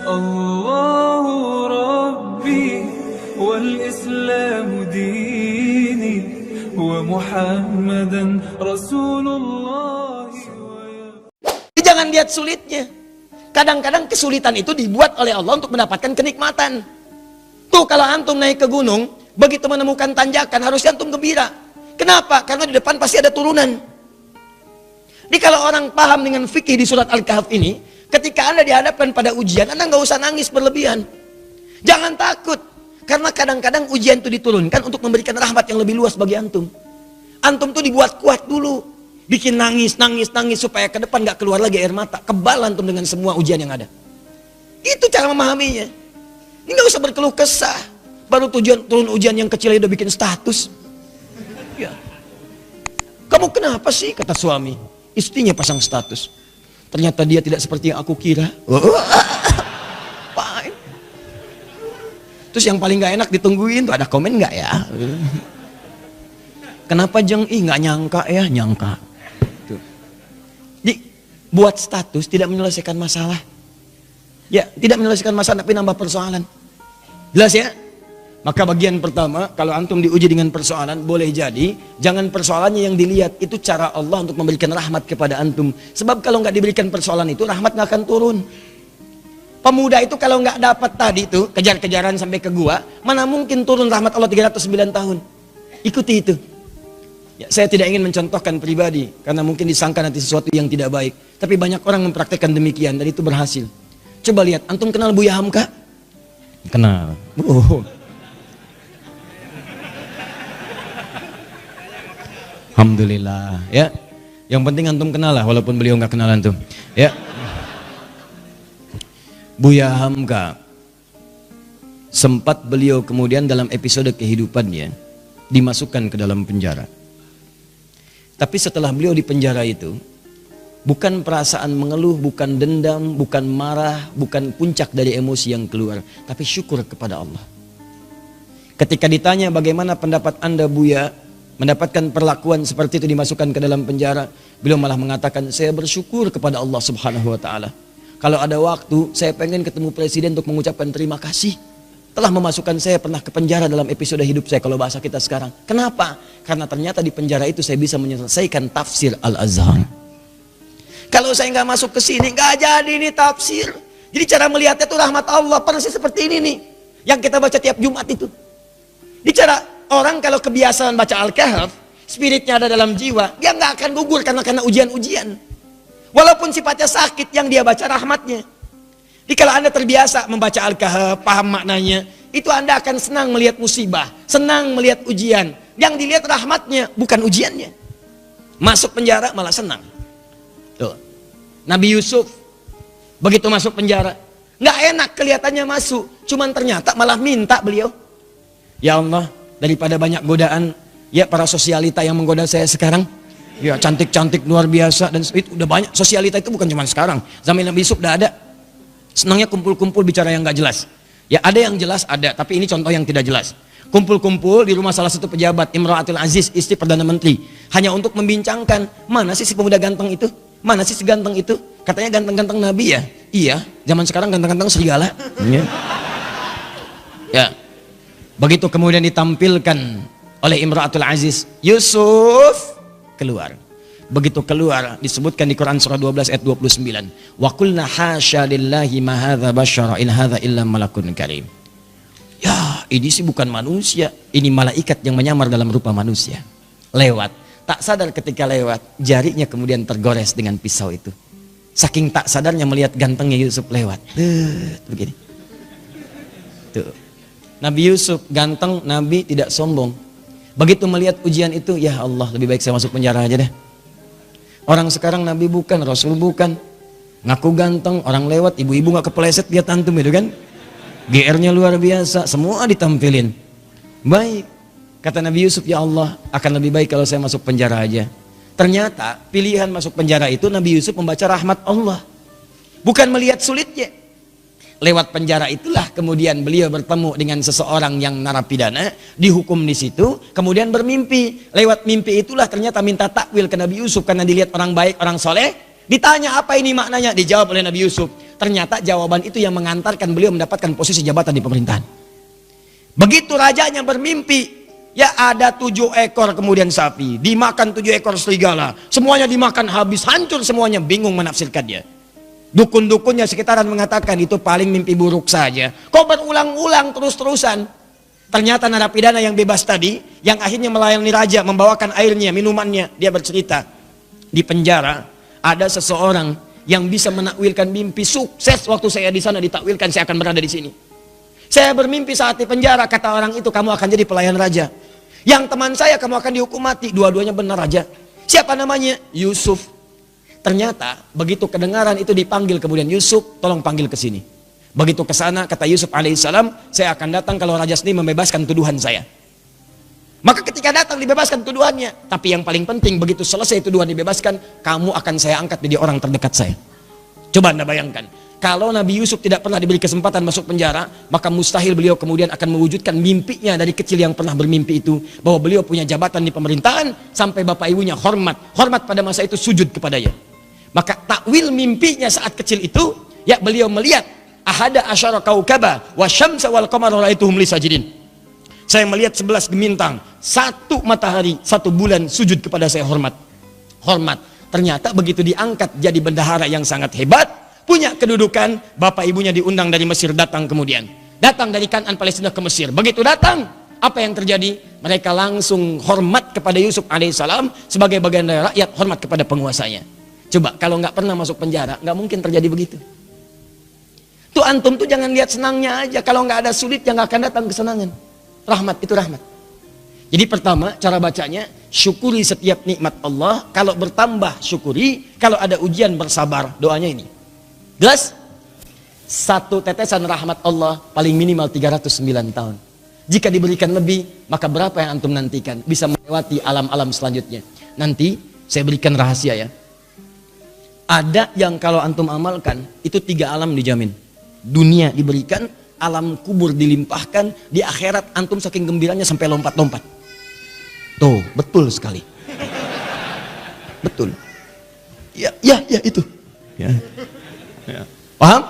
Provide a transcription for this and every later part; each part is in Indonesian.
Allahu Rabbi wal Islamu dini wa Muhammadan Rasulullah. Jangan lihat sulitnya. Kadang-kadang kesulitan itu dibuat oleh Allah untuk mendapatkan kenikmatan. Tuh kalau antum naik ke gunung, begitu menemukan tanjakan harusnya antum gembira. Kenapa? Karena di depan pasti ada turunan. Jadi kalau orang paham dengan fikih di surat Al-Kahf ini, ketika Anda dihadapkan pada ujian, Anda nggak usah nangis berlebihan. Jangan takut. Karena kadang-kadang ujian itu diturunkan untuk memberikan rahmat yang lebih luas bagi antum. Antum tuh dibuat kuat dulu. Bikin nangis supaya ke depan gak keluar lagi air mata. Kebal antum dengan semua ujian yang ada. Itu cara memahaminya. Ini gak usah berkeluh kesah. Baru turun ujian yang kecil udah bikin status. Ya. Kamu kenapa sih? Kata suami. Istrinya pasang status. Ternyata dia tidak seperti yang aku kira. Terus yang paling gak enak ditungguin tuh ada komen gak ya? Kenapa Jeng? Nggak nyangka ya, nyangka. Jadi buat status tidak menyelesaikan masalah. Ya, tidak menyelesaikan masalah tapi nambah persoalan. Jelas ya? Maka bagian pertama, kalau antum diuji dengan persoalan, boleh jadi jangan persoalannya yang dilihat, itu cara Allah untuk memberikan rahmat kepada antum. Sebab kalau nggak diberikan persoalan itu, rahmat nggak akan turun. Pemuda itu kalau nggak dapat tadi itu, kejar-kejaran sampai ke gua, mana mungkin turun rahmat Allah 309 tahun. Ikuti itu. Ya, saya tidak ingin mencontohkan pribadi, karena mungkin disangka nanti sesuatu yang tidak baik. Tapi banyak orang mempraktekkan demikian, dan itu berhasil. Coba lihat, antum kenal Buya Hamka? Kenal. Oh. Alhamdulillah. Ya, yang penting antum kenal lah, walaupun beliau nggak kenal antum. Ya, Buya Hamka, sempat beliau kemudian dalam episode kehidupannya dimasukkan ke dalam penjara. Tapi setelah beliau di penjara itu, bukan perasaan mengeluh, bukan dendam, bukan marah, bukan puncak dari emosi yang keluar, tapi syukur kepada Allah. Ketika ditanya bagaimana pendapat Anda Buya mendapatkan perlakuan seperti itu dimasukkan ke dalam penjara, beliau malah mengatakan, saya bersyukur kepada Allah Subhanahu wa Ta'ala. Kalau ada waktu, saya pengen ketemu presiden untuk mengucapkan terima kasih telah memasukkan saya pernah ke penjara dalam episode hidup saya, kalau bahasa kita sekarang. Kenapa? Karena ternyata di penjara itu saya bisa menyelesaikan tafsir Al-Azhar. Kalau saya nggak masuk ke sini, nggak jadi ini tafsir. Jadi cara melihatnya itu rahmat Allah, persis seperti ini nih, yang kita baca tiap Jumat itu. Di cara orang kalau kebiasaan baca Al-Kahf, spiritnya ada dalam jiwa, dia nggak akan gugur karena ujian-ujian. Walaupun sifatnya sakit, yang dia baca rahmatnya. Jadi kalau Anda terbiasa membaca Al-Kahf, paham maknanya, itu Anda akan senang melihat musibah, senang melihat ujian. Yang dilihat rahmatnya, bukan ujiannya. Masuk penjara malah senang. Tuh. Nabi Yusuf, begitu masuk penjara, nggak enak kelihatannya masuk, cuman ternyata malah minta beliau. Ya Allah, daripada banyak godaan, ya para sosialita yang menggoda saya sekarang, ya cantik-cantik luar biasa, dan itu udah banyak. Sosialita itu bukan cuma sekarang, zaman Nabi Yusuf udah ada. Senangnya kumpul-kumpul bicara yang gak jelas. Ya ada yang jelas ada, tapi ini contoh yang tidak jelas. Kumpul-kumpul di rumah salah satu pejabat, Imra'atul Aziz, istri Perdana Menteri, hanya untuk membincangkan, mana sih si pemuda ganteng itu? Mana sih si ganteng itu? Katanya ganteng-ganteng Nabi ya? Iya, zaman sekarang ganteng-ganteng serigala. Ya. Ya. Begitu kemudian ditampilkan oleh Imra'atul Aziz, Yusuf keluar. Begitu keluar, disebutkan di Quran surah 12 ayat 29. Wa qulna hasya lillahi ma hadza basyara in hadza illa malakun karim. Ya, ini sih bukan manusia, ini malaikat yang menyamar dalam rupa manusia. Lewat, tak sadar ketika lewat, jarinya kemudian tergores dengan pisau itu. Saking tak sadarnya melihat gantengnya Yusuf lewat. Begini. Tuh. Nabi Yusuf ganteng, Nabi tidak sombong. Begitu melihat ujian itu, ya Allah, lebih baik saya masuk penjara aja deh. Orang sekarang Nabi bukan, Rasul bukan, ngaku ganteng, orang lewat, ibu-ibu gak kepleset lihat antum itu kan, GR-nya luar biasa, semua ditampilin. Baik, kata Nabi Yusuf, ya Allah, akan lebih baik kalau saya masuk penjara aja. Ternyata pilihan masuk penjara itu Nabi Yusuf membaca rahmat Allah, bukan melihat sulitnya. Lewat penjara itulah kemudian beliau bertemu dengan seseorang yang narapidana, dihukum di situ, kemudian bermimpi. Lewat mimpi itulah ternyata minta takwil ke Nabi Yusuf karena dilihat orang baik, orang soleh. Ditanya apa ini maknanya, dijawab oleh Nabi Yusuf, Ternyata jawaban itu yang mengantarkan beliau mendapatkan posisi jabatan di pemerintahan. Begitu rajanya bermimpi, ya ada 7 ekor kemudian sapi, dimakan 7 ekor serigala, semuanya dimakan habis, hancur semuanya, bingung menafsirkan dia. Dukun-dukunnya sekitaran mengatakan itu paling mimpi buruk saja. Kok berulang-ulang terus-terusan? Ternyata narapidana yang bebas tadi, yang akhirnya melayani raja, membawakan airnya, minumannya, dia bercerita, di penjara ada seseorang yang bisa menakwilkan mimpi sukses. Waktu saya di sana ditakwilkan saya akan berada di sini. Saya bermimpi saat di penjara, kata orang itu, kamu akan jadi pelayan raja. Yang teman saya, kamu akan dihukum mati. Dua-duanya benar raja. Siapa namanya? Yusuf. Ternyata begitu kedengaran itu dipanggil kemudian, Yusuf, tolong panggil ke sini. Begitu ke sana, kata Yusuf alaihissalam, saya akan datang kalau raja sendiri membebaskan tuduhan saya. Maka ketika datang dibebaskan tuduhannya. Tapi yang paling penting, begitu selesai tuduhan dibebaskan, kamu akan saya angkat menjadi orang terdekat saya. Coba Anda bayangkan, kalau Nabi Yusuf tidak pernah diberi kesempatan masuk penjara, maka mustahil beliau kemudian akan mewujudkan mimpinya dari kecil yang pernah bermimpi itu, bahwa beliau punya jabatan di pemerintahan, sampai bapak ibunya hormat pada masa itu sujud kepadanya. Maka takwil mimpinya saat kecil itu, ya beliau melihat ahada asyara kaukaba wa syamsa wal qamara raituhum li sajidin. Saya melihat 11 gemintang, 1 matahari, 1 bulan sujud kepada saya, hormat. Ternyata begitu diangkat jadi bendahara yang sangat hebat, punya kedudukan, bapak ibunya diundang dari Mesir datang kemudian. Datang dari Kanaan Palestina ke Mesir. Begitu datang, apa yang terjadi? Mereka langsung hormat kepada Yusuf alaihissalam sebagai bagian dari rakyat, hormat kepada penguasanya. Coba kalau nggak pernah masuk penjara, nggak mungkin terjadi begitu. Tuh antum tuh jangan lihat senangnya aja. Kalau nggak ada sulit, yang nggak akan datang kesenangan. Rahmat itu rahmat. Jadi pertama cara bacanya, syukuri setiap nikmat Allah. Kalau bertambah syukuri, kalau ada ujian bersabar. Doanya ini. Jelas? 1 tetesan rahmat Allah paling minimal 309 tahun. Jika diberikan lebih, maka berapa yang antum nantikan? Bisa melewati alam-alam selanjutnya. Nanti saya berikan rahasia ya. Ada yang kalau antum amalkan, itu 3 alam dijamin. Dunia diberikan, alam kubur dilimpahkan, di akhirat antum saking gembiranya sampai lompat-lompat. Tuh, betul sekali. Betul. Ya itu. Ya. Paham?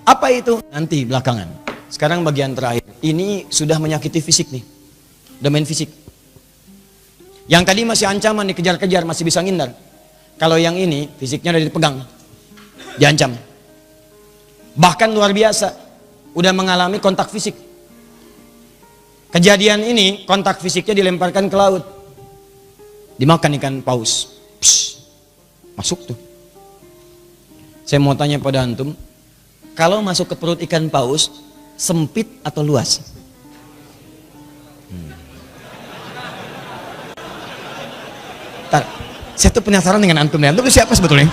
Apa itu? Nanti belakangan. Sekarang bagian terakhir. Ini sudah menyakiti fisik nih. Udah main fisik. Yang tadi masih ancaman, dikejar-kejar, masih bisa ngindar. Kalau yang ini, fisiknya udah dipegang. Diancam. Bahkan luar biasa. Udah mengalami kontak fisik. Kejadian ini, kontak fisiknya dilemparkan ke laut. Dimakan ikan paus. Psh, masuk tuh. Saya mau tanya pada antum, kalau masuk ke perut ikan paus, sempit atau luas? Ntar, saya tuh penasaran dengan antum nih. Antum tuh siapa sebetulnya?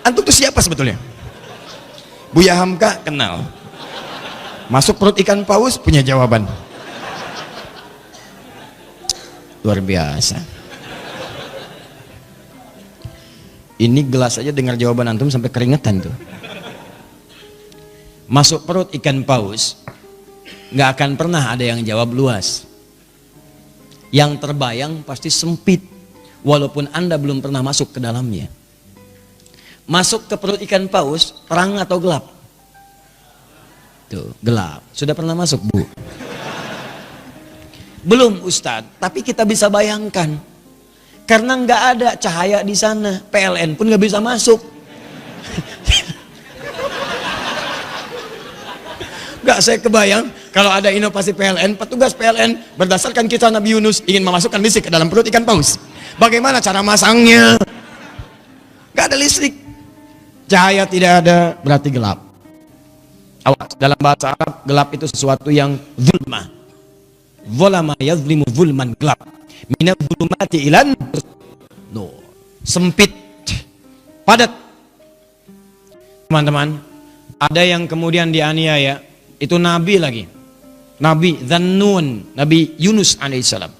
Antum tuh siapa sebetulnya? Buya Hamka kenal. Masuk perut ikan paus punya jawaban. Luar biasa. Ini gelas aja dengar jawaban antum sampai keringetan tuh. Masuk perut ikan paus, nggak akan pernah ada yang jawab luas. Yang terbayang pasti sempit, walaupun Anda belum pernah masuk ke dalamnya. Masuk ke perut ikan paus, terang atau gelap? Tuh, gelap. Sudah pernah masuk, Bu? Belum, Ustadz. Tapi kita bisa bayangkan. Karena nggak ada cahaya di sana, PLN pun nggak bisa masuk. Nggak, saya kebayang kalau ada inovasi PLN, petugas PLN berdasarkan kisah Nabi Yunus ingin memasukkan listrik ke dalam perut ikan paus. Bagaimana cara masangnya? Nggak ada listrik, cahaya tidak ada, berarti gelap. Awas, dalam bahasa Arab gelap itu sesuatu yang zulma. Zulama yazlimu zulman, gelap. Minat zulumati ilan no, sempit, padat. Teman-teman, ada yang kemudian dianiaya, itu nabi lagi, Nabi Dzannun, Nabi Yunus alaihissalam,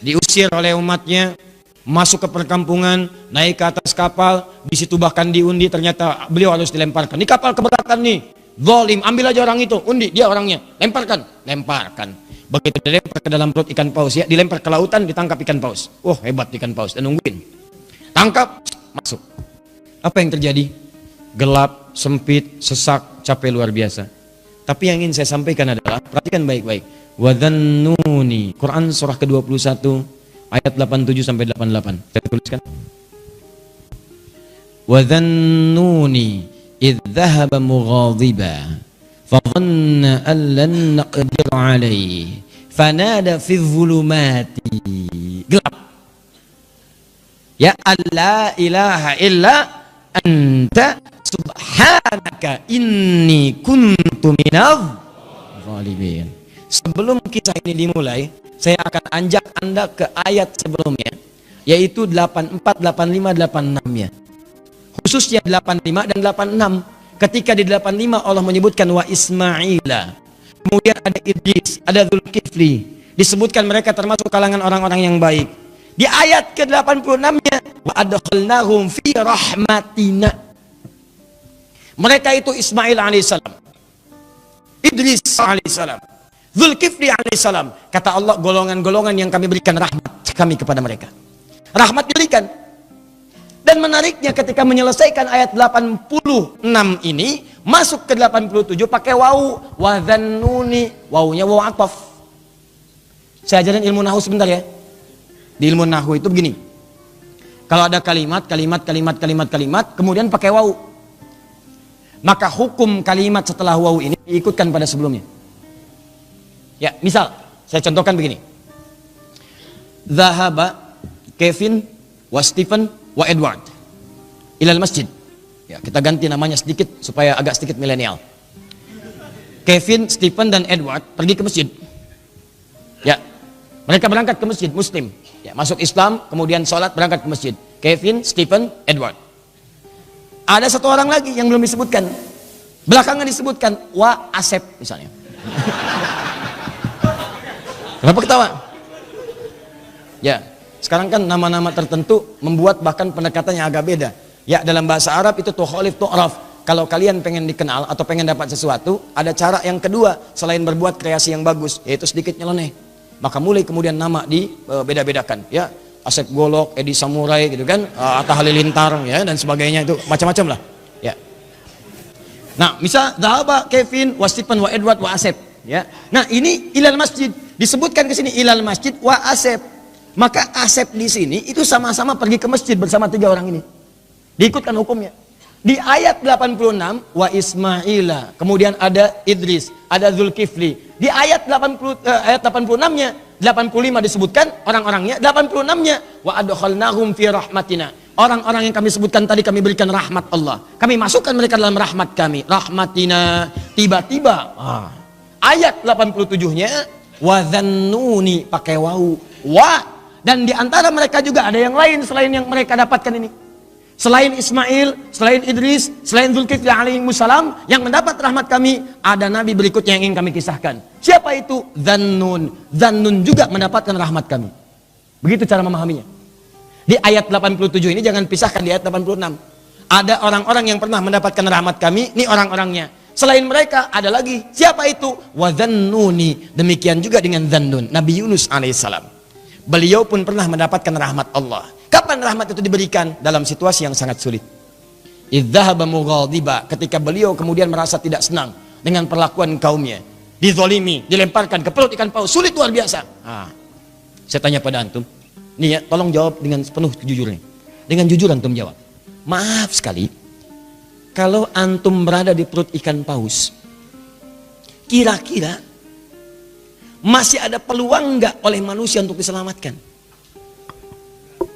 diusir oleh umatnya, masuk ke perkampungan, naik ke atas kapal, di situ bahkan diundi, ternyata beliau harus dilemparkan. Ini kapal keberatan nih, zalim, ambil aja orang itu, undi dia orangnya, lemparkan. Begitu dilempar ke dalam perut ikan paus, ya dilempar ke lautan, ditangkap ikan paus. Wah, hebat ikan paus, dan nungguin. Tangkap, masuk. Apa yang terjadi? gelap, sempit, sesak, capek luar biasa. Tapi yang ingin saya sampaikan adalah, perhatikan baik-baik. Wadhannuni, Quran surah ke-21 ayat 87 sampai 88. Saya tuliskan. Wadhannuni idh dhahaba mughadiba fadhanna an lan naqdir alaihi fanada fi dhulumati, gelap, ya alla ilaha illa anta subhanaka inni kuntu minadh zalimin. Sebelum kisah ini dimulai, saya akan ajak Anda ke ayat sebelumnya, yaitu 84, 85, 86 ya. Khususnya 85 dan 86. Ketika di 85 Allah menyebutkan wa Ismaila, kemudian ada Idris, ada Dzulkifli, disebutkan mereka termasuk kalangan orang-orang yang baik. Di ayat ke-86-nya wa adkhalnahum fi rahmatina. Mereka itu Ismail alaihissalam, Idris alaihissalam, Dzulkifli alaihissalam. Kata Allah, golongan-golongan yang kami berikan rahmat kami kepada mereka. Rahmat diberikan. Dan menariknya ketika menyelesaikan ayat 86 ini, masuk ke 87 pakai wawu, wadhannuni, wawunya wawu ataf. Saya ajarin ilmu nahwu sebentar ya. Di ilmu nahwu itu begini. Kalau ada kalimat, kemudian pakai wawu, maka hukum kalimat setelah wawu ini diikutkan pada sebelumnya. Ya, misal saya contohkan begini. Zahaba Kevin wa Stephen wa Edward ilal masjid. Ya, kita ganti namanya sedikit supaya agak sedikit milenial. Kevin, Stephen dan Edward pergi ke masjid. Ya, mereka berangkat ke masjid Muslim. Ya, masuk Islam, kemudian sholat, berangkat ke masjid. Kevin, Stephen, Edward. Ada satu orang lagi yang belum disebutkan. Belakangan disebutkan wa Asep misalnya. Kenapa ketawa? Ya, sekarang kan nama-nama tertentu membuat bahkan pendekatannya agak beda. Ya, dalam bahasa Arab itu tukhalif tu'raf. Kalau kalian pengen dikenal atau pengen dapat sesuatu, ada cara yang kedua selain berbuat kreasi yang bagus, yaitu sedikit nyeleneh. Maka mulai kemudian nama dibeda-bedakan. Ya, Asep Golok, Edi Samurai gitu kan, Atta Halilintar ya dan sebagainya, itu macam-macam lah. Ya. Nah, misal Dhahaba Kevin wa Stephen wa Edward wa Asep. Ya. Nah, ini ilal masjid disebutkan ke sini ilal masjid wa Asep. Maka Asep di sini itu sama-sama pergi ke masjid bersama tiga orang ini. Diikutkan hukumnya. Di ayat 86 wa Ismaila, kemudian ada Idris, ada Dzulkifli. Di ayat 86-nya, 85 disebutkan orang-orangnya, 86-nya wa adkhalnahum fi rahmatina. Orang-orang yang kami sebutkan tadi kami berikan rahmat Allah. Kami masukkan mereka dalam rahmat kami. Rahmatina, tiba-tiba ayat 87-nya wa dhannuni pakai wawu. Wa, dan di antara mereka juga ada yang lain selain yang mereka dapatkan ini. Selain Ismail, selain Idris, selain Dzulkifli alaihissalam yang mendapat rahmat kami, ada nabi berikutnya yang ingin kami kisahkan. Siapa itu? Dhannun. Dhannun juga mendapatkan rahmat kami. Begitu cara memahaminya. Di ayat 87 ini jangan pisahkan di ayat 86. Ada orang-orang yang pernah mendapatkan rahmat kami, ini orang-orangnya. Selain mereka ada lagi. Siapa itu? Wa dhannuni. Demikian juga dengan Dhannun, Nabi Yunus alaihissalam. Beliau pun pernah mendapatkan rahmat Allah. Kapan rahmat itu diberikan? Dalam situasi yang sangat sulit. Idzahaba mughadiba, ketika beliau kemudian merasa tidak senang dengan perlakuan kaumnya, dizolimi, dilemparkan ke perut ikan paus, sulit luar biasa. Saya tanya pada antum, nih ya, tolong jawab dengan penuh kejujuran. Dengan jujur antum jawab. Maaf sekali, kalau antum berada di perut ikan paus, kira-kira masih ada peluang nggak oleh manusia untuk diselamatkan?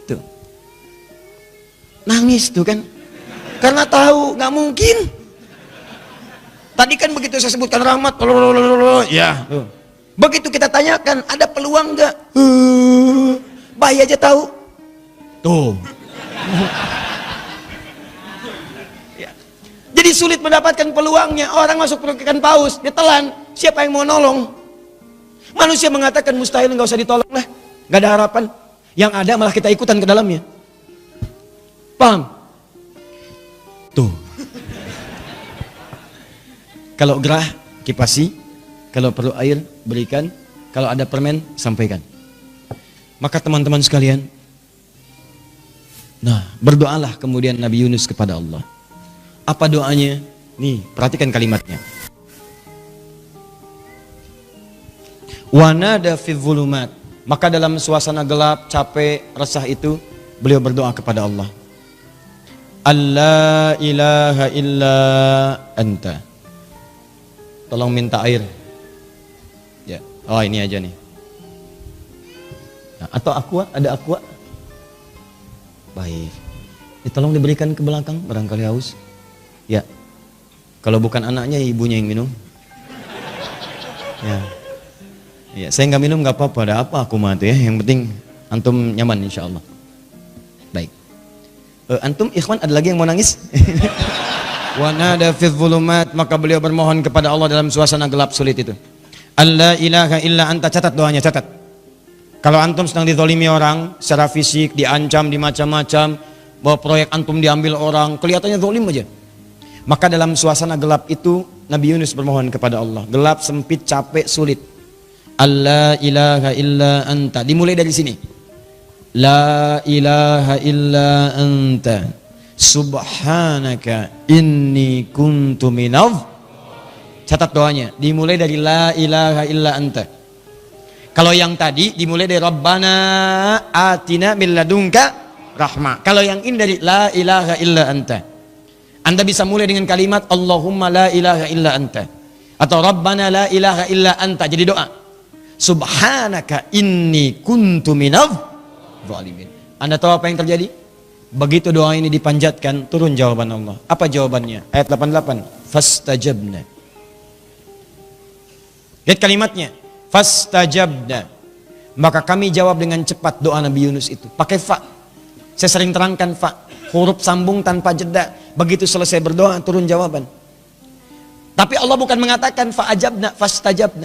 Tuh, nangis tuh kan, karena tahu nggak mungkin. Tadi kan begitu saya sebutkan rahmat, ya. Tuh. Begitu kita tanyakan, ada peluang nggak? Bayi aja tahu. Tuh. Ya. Jadi sulit mendapatkan peluangnya. Orang masuk perut ikan paus, ditelan. Siapa yang mau nolong? Manusia mengatakan mustahil, nggak usah ditolong lah, nggak ada harapan. Yang ada malah kita ikutan ke dalamnya. Paham? Tuh. Kalau gerah kipasi, kalau perlu air berikan, kalau ada permen sampaikan. Maka teman-teman sekalian, nah berdoalah kemudian Nabi Yunus kepada Allah. Apa doanya? Nih, perhatikan kalimatnya. Wanada fi dzulumat. Maka dalam suasana gelap, capek, resah itu, beliau berdoa kepada Allah. Allah ilaha illa anta. Tolong minta air. Ya. Oh, ini aja nih. Nah, atau aqua, ada aqua? Baik. Tolong diberikan ke belakang, barangkali haus. Ya. Kalau bukan anaknya, ibunya yang minum. Ya. Ya, saya nggak minum nggak apa-apa, ada apa aku mah tuh ya. Yang penting antum nyaman insya Allah. Baik. Antum ikhwan ada lagi yang mau nangis? Wa nada fi dzulumat, maka beliau bermohon kepada Allah dalam suasana gelap sulit itu. Allah ilaha illa anta, catat doanya, catat. Kalau antum sedang dizalimi orang secara fisik, diancam, dimacam-macam, bahwa proyek antum diambil orang, kelihatannya zalim aja. Maka dalam suasana gelap itu Nabi Yunus bermohon kepada Allah. Gelap, sempit, capek, sulit. Allah ilaha illa anta. Dimulai dari sini. La ilaha illa anta. Subhanaka inni kuntu minadh. Catat doanya. Dimulai dari la ilaha illa anta. Kalau yang tadi dimulai dari Rabbana atina min ladunka rahmah. Kalau yang ini dari la ilaha illa anta. Anda bisa mulai dengan kalimat Allahumma la ilaha illa anta. Atau Rabbana la ilaha illa anta. Jadi doa. Subhanaka inni kuntu minadh zalimin. Anda tahu apa yang terjadi? Begitu doa ini dipanjatkan, turun jawaban Allah. Apa jawabannya? Ayat 88. Fastajabna. Lihat kalimatnya. Fastajabna. Maka kami jawab dengan cepat doa Nabi Yunus itu. Pakai fa. Saya sering terangkan fa. Huruf sambung tanpa jeda. Begitu selesai berdoa, turun jawaban. Tapi Allah bukan mengatakan fa'ajabna, fastajabna.